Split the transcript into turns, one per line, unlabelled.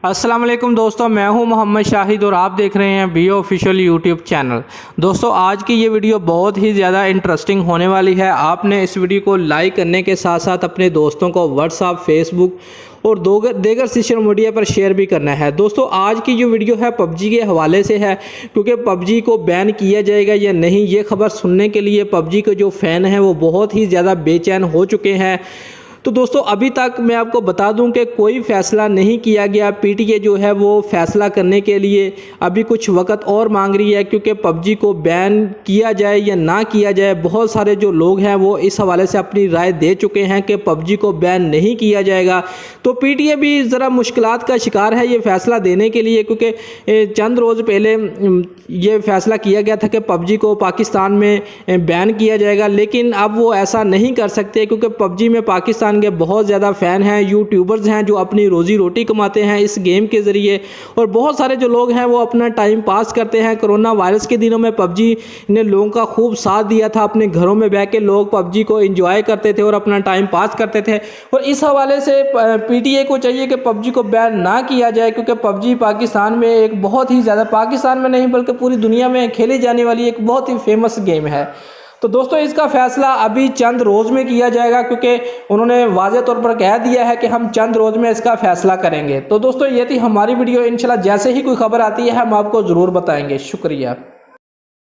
अस्सलाम वालेकुम दोस्तों, मैं हूं मोहम्मद शाहिद और आप देख रहे हैं बी ऑफिशियल यूट्यूब चैनल। दोस्तों, आज की ये वीडियो बहुत ही ज़्यादा इंटरेस्टिंग होने वाली है। आपने इस वीडियो को लाइक करने के साथ साथ अपने दोस्तों को व्हाट्सएप, फेसबुक और दीगर सोशल मीडिया पर शेयर भी करना है। दोस्तों, आज की जो वीडियो है पबजी के हवाले से है, क्योंकि पबजी को बैन किया जाएगा या नहीं, ये खबर सुनने के लिए पबजी के जो फ़ैन हैं वो बहुत ही ज़्यादा बेचैन हो चुके हैं। तो दोस्तों, अभी तक मैं आपको बता दूं कि कोई फ़ैसला नहीं किया गया। पीटीए जो है वो फ़ैसला करने के लिए अभी कुछ वक्त और मांग रही है, क्योंकि पबजी को बैन किया जाए या ना किया जाए, बहुत सारे जो लोग हैं वो इस हवाले से अपनी राय दे चुके हैं कि पबजी को बैन नहीं किया जाएगा। तो पीटीए भी ज़रा मुश्किलात का शिकार है ये फ़ैसला देने के लिए, क्योंकि चंद रोज़ पहले ये फ़ैसला किया गया था कि पबजी को पाकिस्तान में बैन किया जाएगा, लेकिन अब वो ऐसा नहीं कर सकते, क्योंकि पबजी में पाकिस्तान के बहुत ज़्यादा फ़ैन हैं, यूट्यूबर्स हैं जो अपनी रोज़ी रोटी कमाते हैं इस गेम के ज़रिए, और बहुत सारे जो लोग हैं वो अपना टाइम पास करते हैं। कोरोना वायरस के दिनों में पबजी ने लोगों का खूब साथ दिया था। अपने घरों में बैठ के लोग पबजी को एंजॉय करते थे और अपना टाइम पास करते थे, और इस हवाले से पीटीए को चाहिए कि पबजी को बैन ना किया जाए, क्योंकि पबजी पाकिस्तान में एक बहुत ही ज़्यादा, पाकिस्तान में नहीं बल्कि पूरी दुनिया में खेली जाने वाली एक बहुत ही फेमस गेम है। तो दोस्तों, इसका फैसला अभी चंद रोज़ में किया जाएगा, क्योंकि उन्होंने वाज़े तौर पर कह दिया है कि हम चंद रोज़ में इसका फैसला करेंगे। तो दोस्तों, ये थी हमारी वीडियो। इंशाल्लाह जैसे ही कोई खबर आती है हम आपको ज़रूर बताएंगे। शुक्रिया।